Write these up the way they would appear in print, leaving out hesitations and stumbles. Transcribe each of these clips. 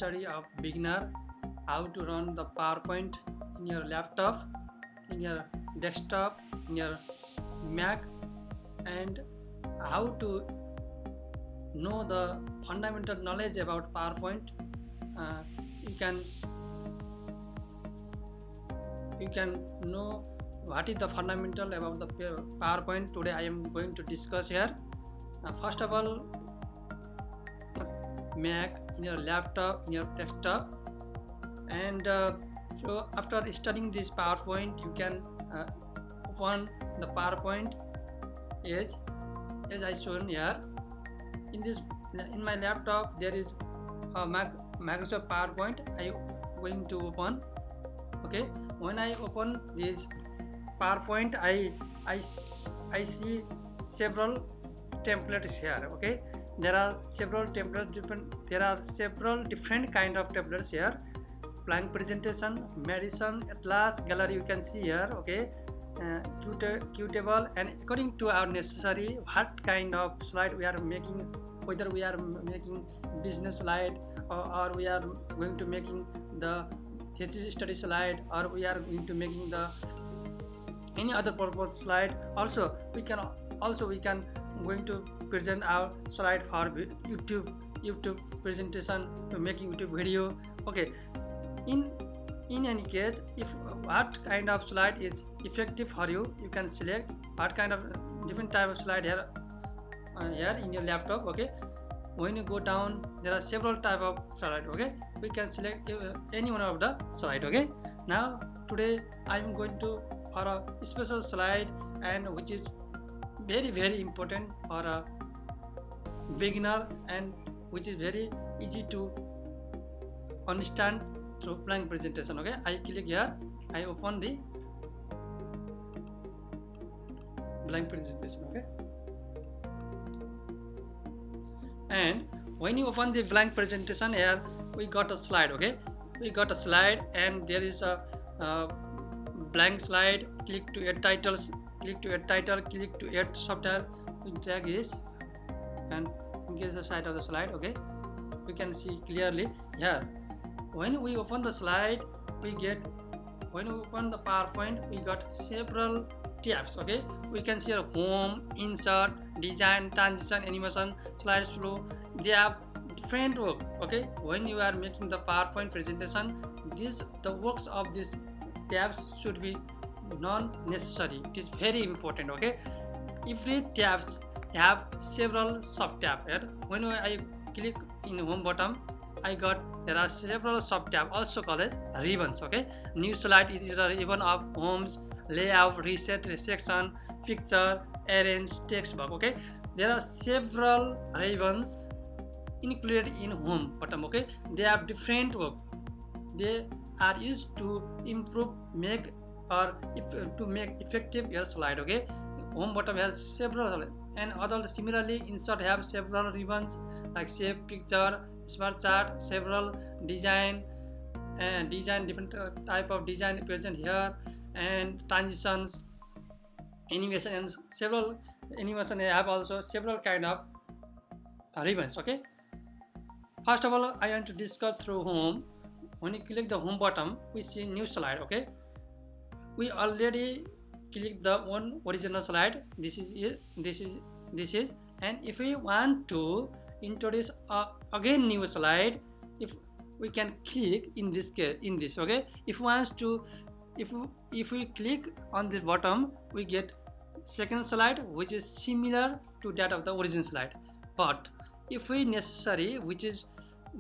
study of beginner, how to run the PowerPoint in your laptop, in your desktop, in your Mac, and how to know the fundamental knowledge about PowerPoint. You can know what is the fundamental about the PowerPoint. Today I am going to discuss here. First of all, Mac, in your laptop, in your desktop, and so after studying this PowerPoint, you can open the PowerPoint as I shown here. In my laptop there is a Microsoft PowerPoint. I going to open. Okay, when I open this PowerPoint, I see several templates here. Okay, there are several templates. There are several different kind of templates here. Blank presentation, Madison, Atlas, gallery. You can see here. Okay, Qtable, and according to our necessary, what kind of slide we are making, whether we are making business slide, or we are going to making the thesis study slide, or we are going to making the any other purpose slide. Also we can going to present our slide for YouTube presentation, to making YouTube video. Okay, in any case, if what kind of slide is effective for you, you can select what kind of different type of slide here in your laptop. Okay, when you go down, there are several type of slide. Okay, we can select any one of the slide. Okay, now today I am going to for a special slide, and which is very important for a beginner, and which is very easy to understand through blank presentation. Okay, I click here, I open the blank presentation. Okay, and when you open the blank presentation, here we got a slide. Okay, we got a slide, and there is a blank slide. Click to add titles, click to add title, click to add subtitle. We drag this, you can increase the size of the slide. Okay, we can see clearly here. When we open the slide, when we open the PowerPoint, we got several tabs. Okay, we can see home, insert, design, transition, animation, slide flow. They have different work. Okay, when you are making the PowerPoint presentation, the works of these tabs should be non-necessary. It is very important. Okay, every tabs have several sub tab here. When I click in home bottom, there are several sub tab, also called as ribbons. Okay, new slide is a ribbon of homes, layout, reset, section, picture, arrange, text box. Okay, there are several ribbons included in home bottom. Okay, they have different work. They are used to improve, to make effective your slide. Okay, home bottom has several, and other similarly insert have several ribbons like shape, picture, smart chart, several design, and different type of design present here, and transitions, animation, and several animation have also several kind of ribbons. Okay, first of all I want to discuss through home. When you click the home bottom, we see new slide. Okay, we already click the one original slide. This is it. This is, and if we want to introduce again new slide, if we can click in this case, okay, if we click on the bottom, we get second slide which is similar to that of the original slide, but if we necessary which is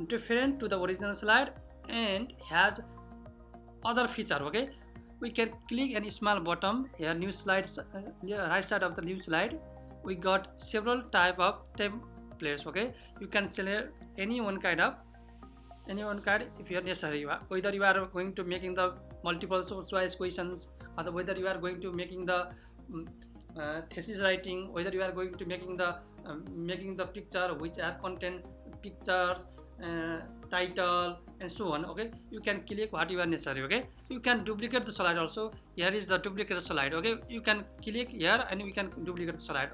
different to the original slide and has other feature. Okay, we can click any small bottom here, new slides, right side of the new slide. We got several type of templates. Okay, you can select any one kind if you are necessary, whether you are going to making the multiple choice questions, or whether you are going to making the thesis writing, whether you are going to making the picture which are content pictures, title, and so on. Okay, you can click what you are necessary. Okay, you can duplicate the slide also. Here is the duplicate slide. Okay, you can click here and we can duplicate the slide,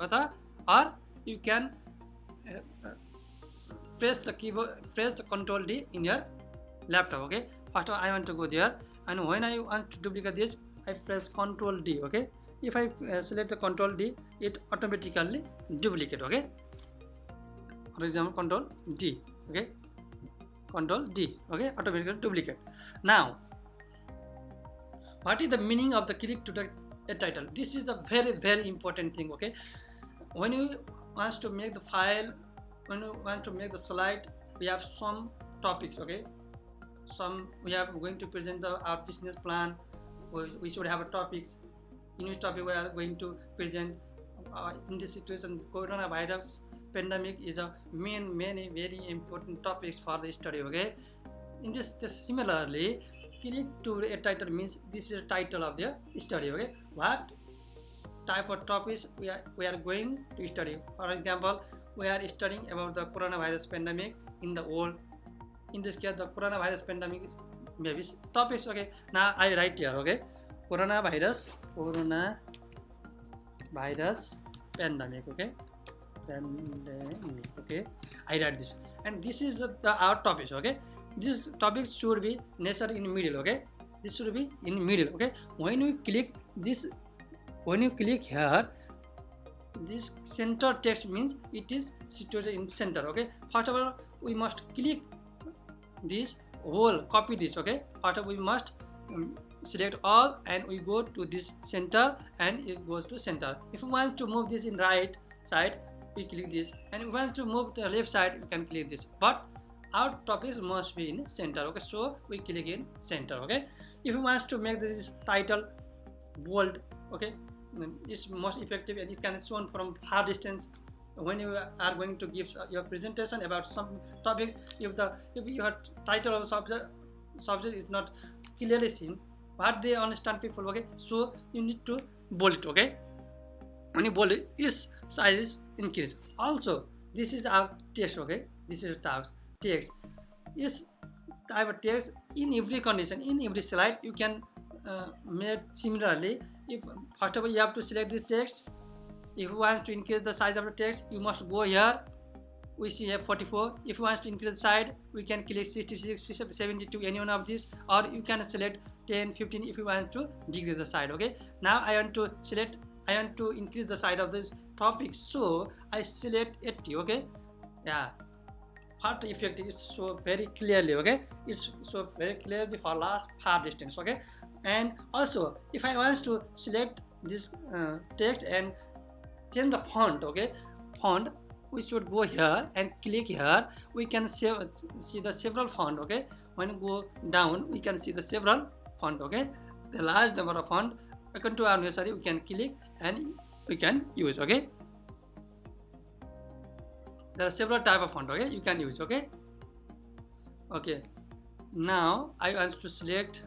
or you can press the keyboard, press the Ctrl D in your laptop. Okay, first I want to go there, and when I want to duplicate this, I press Ctrl D. Okay, if I select the Ctrl D, it automatically duplicate. Okay, for example Ctrl D. Okay, Ctrl D. Okay, automatically duplicate. Now what is the meaning of the click to the title? This is a very important thing. Okay, when you want to make the file, when you want to make the slide, we have some topics. Okay, we are going to present our business plan. We should have a topics. In which topic we are going to present in this situation, coronavirus pandemic is a many very important topics for the study. Okay, in this similarly, click to a title means this is the title of the study. Okay, what type of topics we are going to study? For example, we are studying about the coronavirus pandemic in the world. In this case, the coronavirus pandemic is maybe topics. Okay, now I write here. Okay, coronavirus pandemic. Okay, pandemic. Okay, I write this, and this is our topics. Okay, these topics should be necessary in middle. Okay, this should be in middle. Okay, when you click this, when you click here, this center text means it is situated in center. Okay, first of all we must click this whole, copy this. Okay, first of all we must select all, and we go to this center, and it goes to center. If we want to move this in right side, we click this, and if we want to move the left side, we can click this, but our topics must be in center. Okay, so we click in center. Okay, if we want to make this title bold, okay, it's most effective, and it can be shown from far distance. When you are going to give your presentation about some topics, if your title of subject is not clearly seen, what they understand people. Okay, so you need to bold it. Okay, when you bold it, its size is increased. Also, this is our text. Okay, this is text. Is type of text in every condition, in every slide you can make similarly. If first of all you have to select this text. If you want to increase the size of the text, you must go here. We see here 44. If you want to increase the size, we can click 66, 72, any one of these, or you can select 10, 15 if you want to decrease the size. Okay, now I want to increase the size of this topic, so I select 80. Okay, yeah, part effect is so very clearly. Okay, it's so very clearly for far distance. Okay, and also if I want to select this text and change the font. Okay, font, we should go here and click here. We can see the several font. Okay, when you go down, we can see the several font. Okay, the large number of font according to our necessary, we can click and we can use. Okay, there are several type of font. Okay, you can use. Okay, okay, now I want to select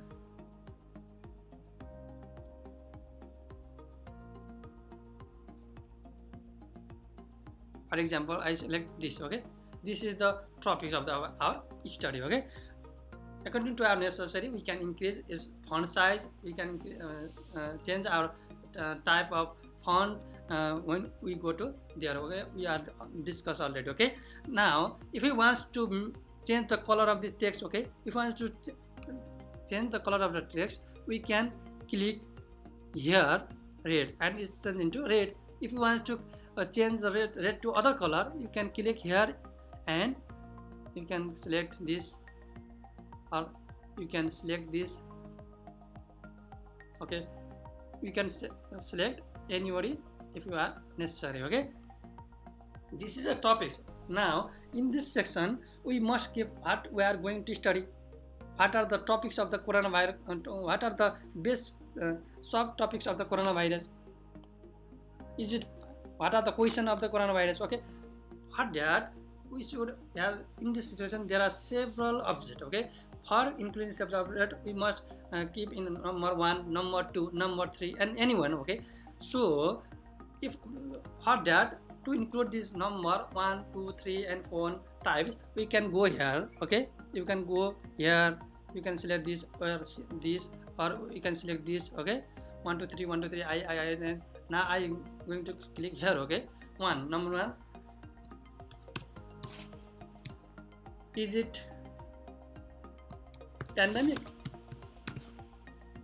for example, I select this. Okay, this is the topics of our study. Okay, according to our necessary, we can increase its font size. We can change our type of font when we go to there. Okay, we are discussed already. Okay, now if we want to change the color of the text. Okay, if we want to change the color of the text, we can click here red, and it's turned into red. If you want to change the red to other color, you can click here and you can select this, or you can select this. Okay, you can select anybody if you are necessary. Okay, this is a topics. Now in this section we must give what we are going to study, what are the topics of the coronavirus, what are the best subtopics of the coronavirus, is it, what are the question of the coronavirus. Okay, for that we should have, in this situation there are several objects. Okay, for increasing several objects we must keep in number 1, number 2, number 3, and anyone. Okay, so if for that, to include this number 1, 2, 3 and 4 types, we can go here. Okay, you can go here, you can select this or this, or you can select this. Okay, 1, 2, 3, 1, 2, 3, I now I am going to click here. Okay, number 1, is it Pandemic.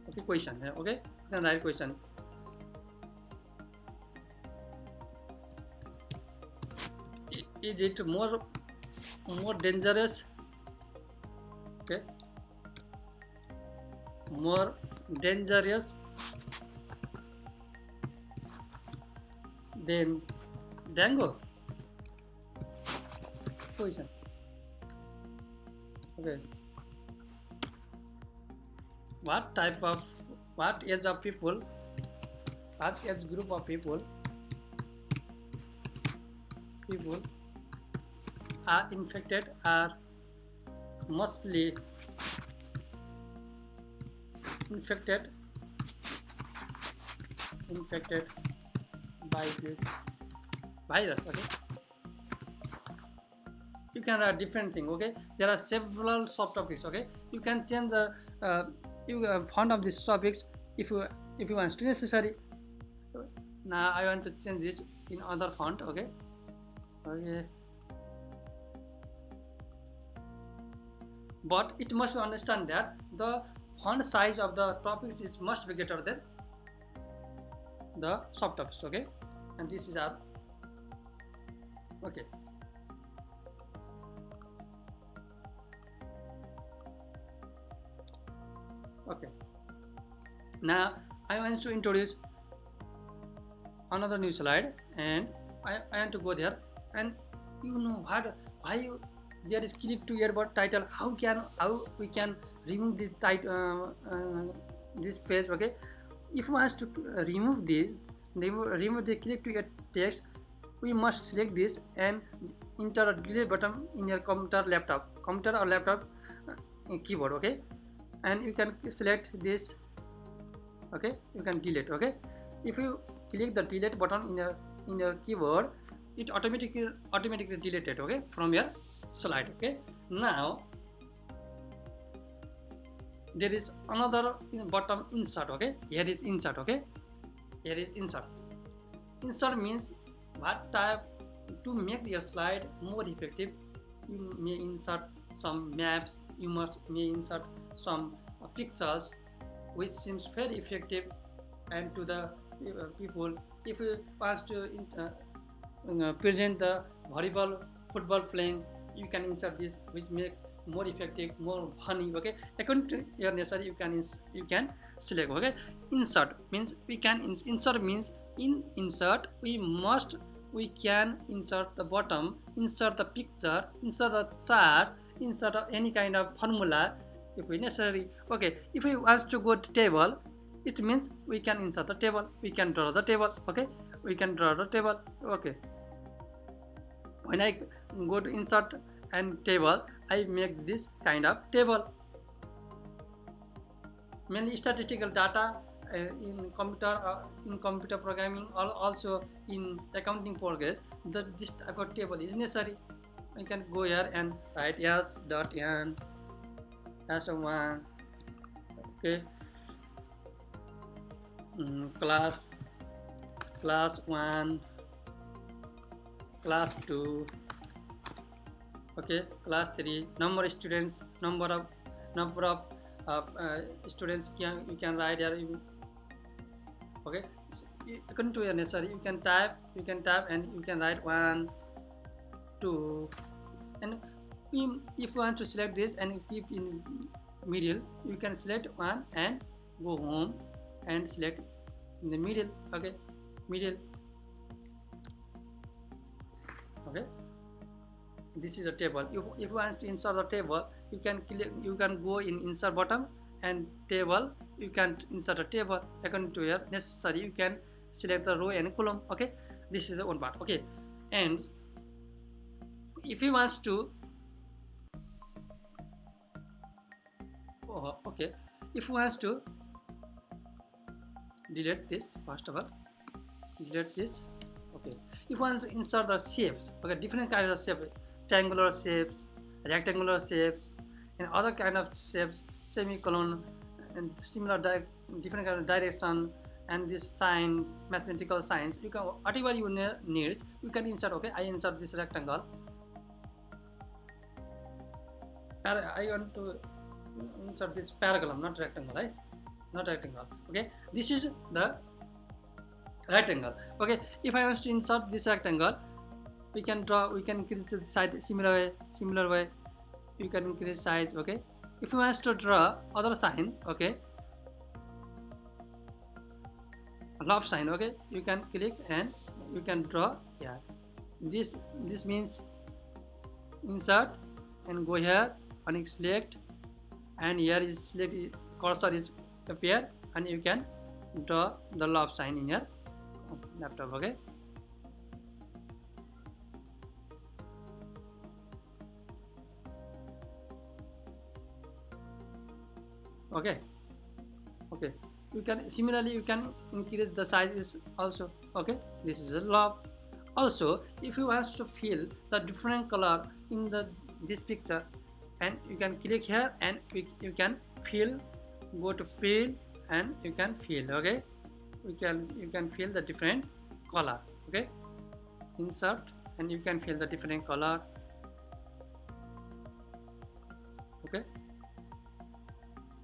Okay, question. Okay, you can write question. Is it more dangerous? Okay, more dangerous than dengue? Question. Okay. What age of people, what age group of people are infected are mostly infected by the virus? Okay, you can write different thing. Okay, there are several subtopics. Okay, you can change the font of these topics if you want to necessary. Now I want to change this in other font. Okay, but it must be understand that the font size of the topics is must be greater than the subtopics. Okay, and this is our okay. Okay, now I want to introduce another new slide, and I want to go there, and you know what, why there is click to earbud title. How we can remove the title this page? Okay, if we want to remove this, remove the click to ear text, we must select this and enter a delete button in your computer or laptop keyboard. Okay, and you can select this. Okay, you can delete. Okay, if you click the delete button in your keyboard, it automatically deleted. Okay, from your slide. Okay, now there is another button, insert. Okay, here is insert. Okay, here is insert. Insert means what type to make your slide more effective. You may insert some maps, you may insert some pixels, which seems very effective and to the people. If you want to present the volleyball, football playing, you can insert this, which make more effective, more funny. Okay, according to your necessary, you can select. Okay, insert means we can insert means in insert we can insert the bottom, insert the picture, insert the chart, insert any kind of formula if we necessary. Okay, if we want to go to table, it means we can insert the table, we can draw the table. Okay, we can draw the table. Okay, when I go to insert and table, I make this kind of table. Mainly statistical data in computer programming, also in accounting progress, this type of table is necessary. I can go here and write s.n s1. Okay, class 1, class 2. Okay, class 3, number of students, number of students you can write here. Okay, according to your necessary, you can type and you can write 1, 2, and if you want to select this and keep in middle, you can select 1 and go home and select in the middle. Okay, middle. Okay, this is a table. If you want to insert the table, you can go in insert button and table, you can insert a table according to your necessary. You can select the row and column. Okay, this is the one part. Okay, and if you want to if you want to delete this, first of all delete this. Okay, if you want to insert the shapes, okay, different kinds of shapes, triangular shapes, rectangular shapes, and other kind of shapes, semicolon, and similar different kind of direction, and this signs, mathematical signs, you can whatever you needs, you can insert. Okay, I insert this rectangle. I want to insert this paracolumn, not rectangle, right? Not rectangle. Okay, this is the rectangle. Okay, if I want to insert this rectangle, we can increase the size similar way. You can increase size. Okay, if you want to draw other sign, okay, love sign, okay, you can click and you can draw here. This means insert and go here and select, and here is select, cursor is appear, and you can draw the love sign in your laptop. Okay, okay, okay, you can similarly you can increase the size also. Okay, this is a love. Also, if you want to fill the different color in this picture, and you can click here and you can fill, go to fill and you can fill. Okay, you can fill the different color. Okay, insert and you can fill the different color. Okay,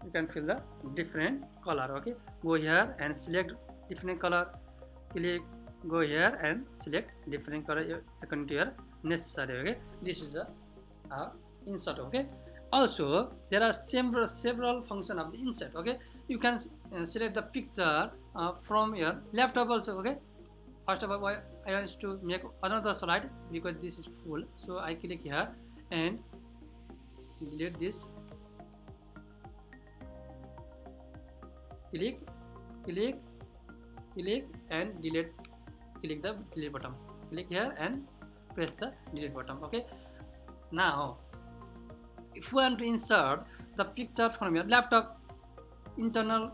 you can fill the different color. Okay, go here and select different color, click, go here and select different color according to your necessary. Okay, this is the insert. Okay, also there are several function of the insert. Okay, you can select the picture from your laptop also. Okay, first of all, I want to make another slide because this is full, so I click here and delete this. Click and delete. Click the delete button. Click here and press the delete button. Okay, now if you want to insert the picture from your laptop internal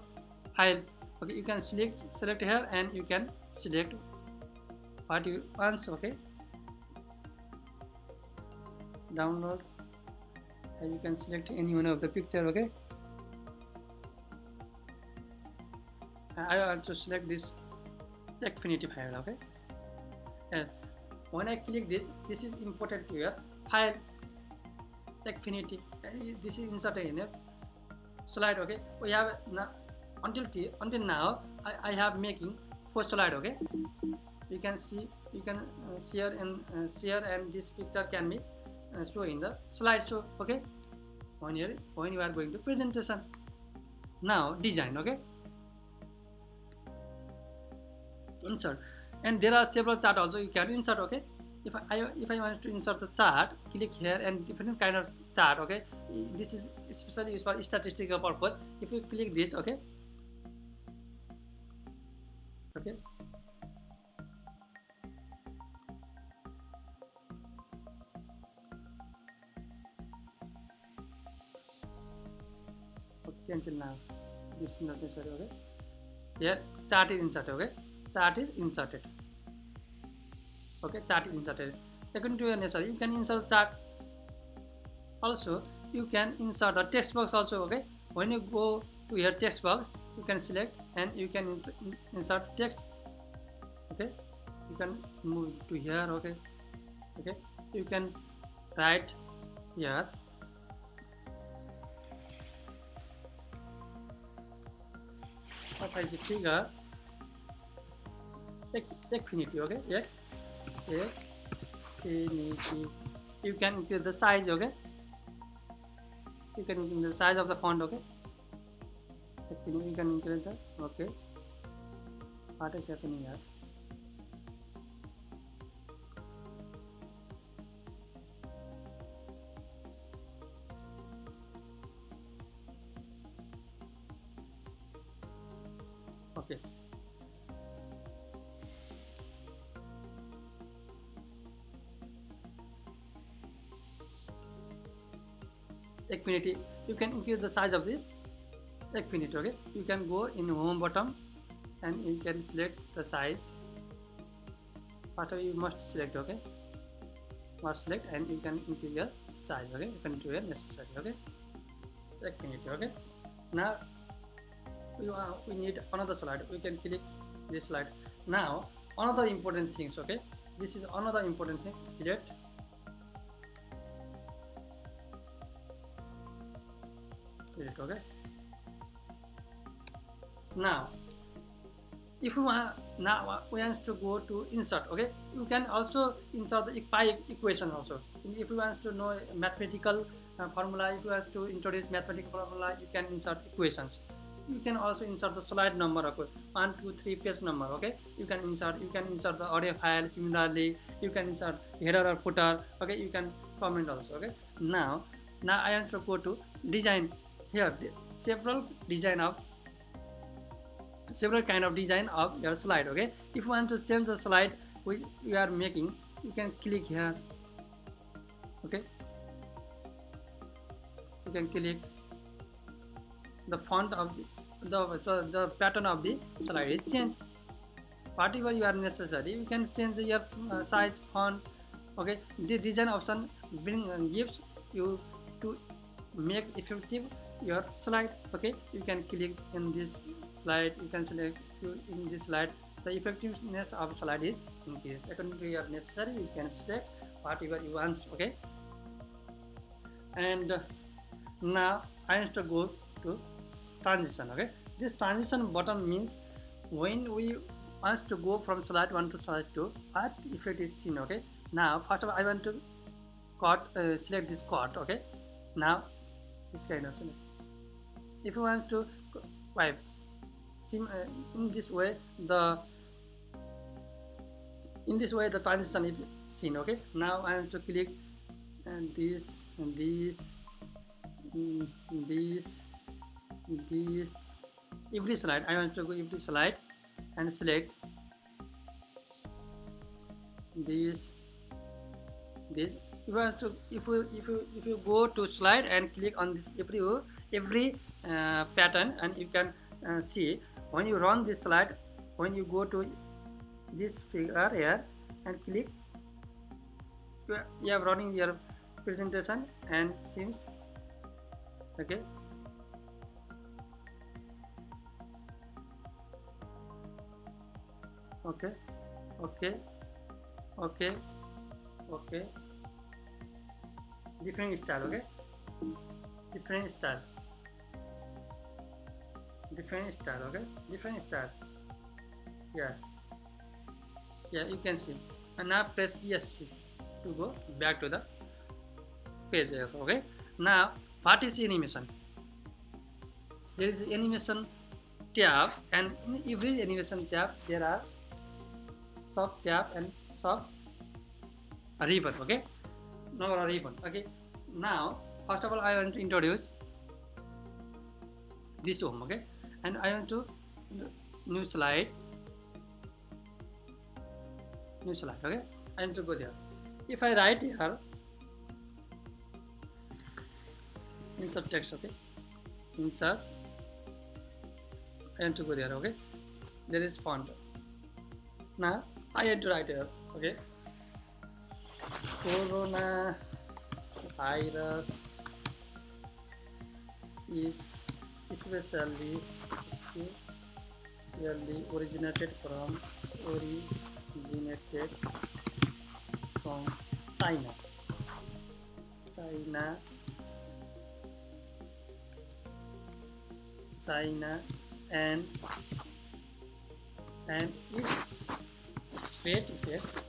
file, okay, you can select here and you can select what you want. Okay, download, and you can select any one of the picture. Okay, I also select this Affinity file. Okay, and when I click this is important to your file Affinity. This is inserted in a slide. Okay, we have now until now I have making 4 slide. Okay, you can see, you can share and this picture can be show in the slideshow. Okay, when you are going to presentation. Now design. Okay, insert, and there are several chart also you can insert. Okay, if I want to insert the chart, click here and different kind of chart. Okay, this is especially used for statistical purpose. If you click this, okay, okay, cancel now. This is not necessary. Okay, here chart is inserted. Okay, chart is inserted. Okay, chart is inserted. According to your necessary, you can insert chart. Also, you can insert the text box also. Okay, when you go to your text box, you can select and you can insert text. Okay, you can move to here. Okay, okay, you can write here. What is the figure? Affinity. Okay, yeah. Affinity. You can increase the size. Okay, you can increase the size of the font. Okay, you can increase the. Okay, what is happening here? Okay, Affinity, you can increase the size of the Affinity. Okay, you can go in home button and you can select the size. Whatever you must select. Okay, must select and you can increase your size. Okay, you can do it necessary. Okay, Affinity. Okay, now we need another slide. We can click this slide. Now another important things. Okay, this is another important thing. Delete. Select, okay. Now if you want, now we want to go to insert, okay. You can also insert the pi equation also. If you want to know mathematical formula, if you want to introduce mathematical formula, you can insert equations. You can also insert the slide number, okay, 1 2 3 page number, okay. You can insert the audio file. Similarly, you can insert header or footer, okay. You can comment also, okay. Now I want to go to design. Here several kind of design of your slide, okay. If you want to change the slide which you are making, you can click here, okay. You can click the font of the pattern of the slide is changed. Whatever you are necessary, you can change your size, font, okay. The design option gives you to make effective your slide, okay. You can click in this slide, you can select in this slide, the effectiveness of slide is increased according to your necessary. You can select whatever you want, okay. And now I want to go to transition, okay. This transition button means when we want to go from slide 1 to slide 2, what effect is seen, okay. Now first of all I want to select this cut, okay. Now this kind of thing. If you want to wipe in this way, the transition is seen, okay. Now I want to click and this and this, every slide. I want to go every slide and select this. If you want to, if you go to slide and click on this every pattern, and you can see when you run this slide, when you go to this figure here and click, you are running your presentation and seems, okay. Okay. Different style, okay. Different style, okay. Different style. Yeah, you can see. And now press ESC to go back to the page, okay. Now what is animation? There is animation tab, and in every animation tab there are sub tab and sub ribbon, okay. Number of ribbon, okay. Now first of all I want to introduce this home, okay, and I want to new slide, okay. I want to go there. If I write here insert text, okay, insert, I want to go there, okay. There is font. Now I have to write here, okay. Corona virus is especially originated from China. And its great effect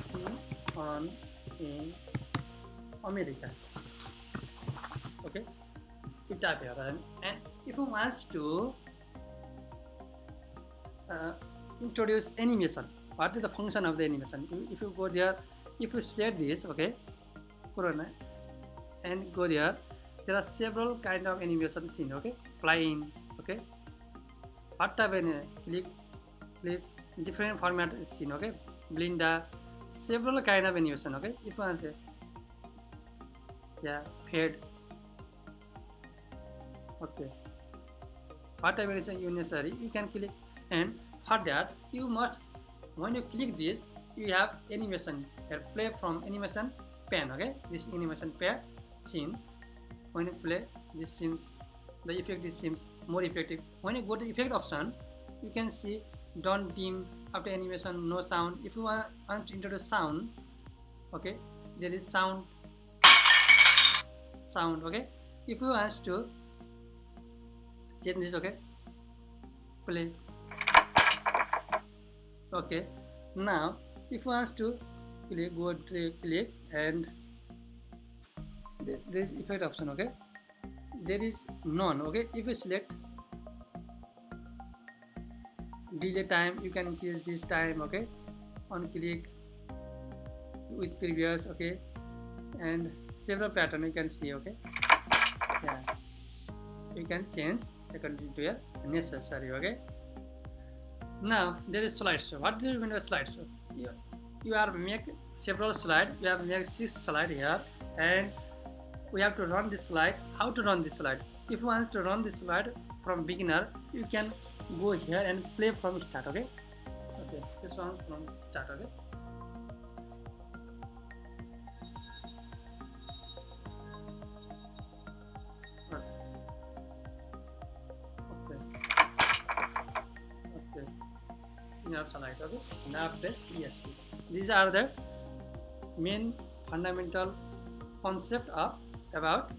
seen on in America, okay. It appears, and if you want to introduce animation, what is the function of the animation? If you go there, if you select this, okay, Corona, and go there are several kind of animation seen, okay. Flying, okay. What type of click, different format is seen, okay. Blinda, several kind of animation, okay. If you want to, fade, okay. What type of animation you necessary, you can click, and for that you must, when you click this, you have animation here, play from animation pane, okay. This animation pane seen. When you play, this seems, the effect seems more effective. When you go to effect option, you can see don't dim after animation, no sound. If you want to introduce sound, okay, there is sound, okay. If you want to change this, okay, play, okay. Now if you want to play, go to click, and there is effect option, okay, there is none, okay. If you select delay time, you can increase this time, okay, on click with previous, okay, and several pattern you can see, okay. Yeah, you can change according to your necessary, okay. Now there is slideshow. What do you mean by slideshow? You are make several slide, you have make 6 slide here, and we have to run this slide. How to run this slide? If you want to run this slide from beginner, you can go here and play from start, okay. Okay, this one from start, okay. Okay, now slide, okay. Now press ESC. These are the main fundamental concept of about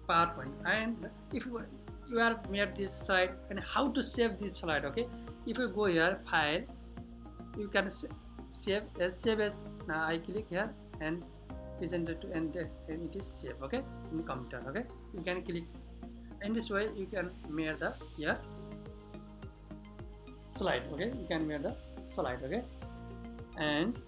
PowerPoint. And if you are made this slide, and how to save this slide, okay. If you go here, file, you can save as. Now I click here and present it to end, and it is saved, okay, in computer, okay. You can click in this way, you can make the here slide, okay. You can make the slide, okay. And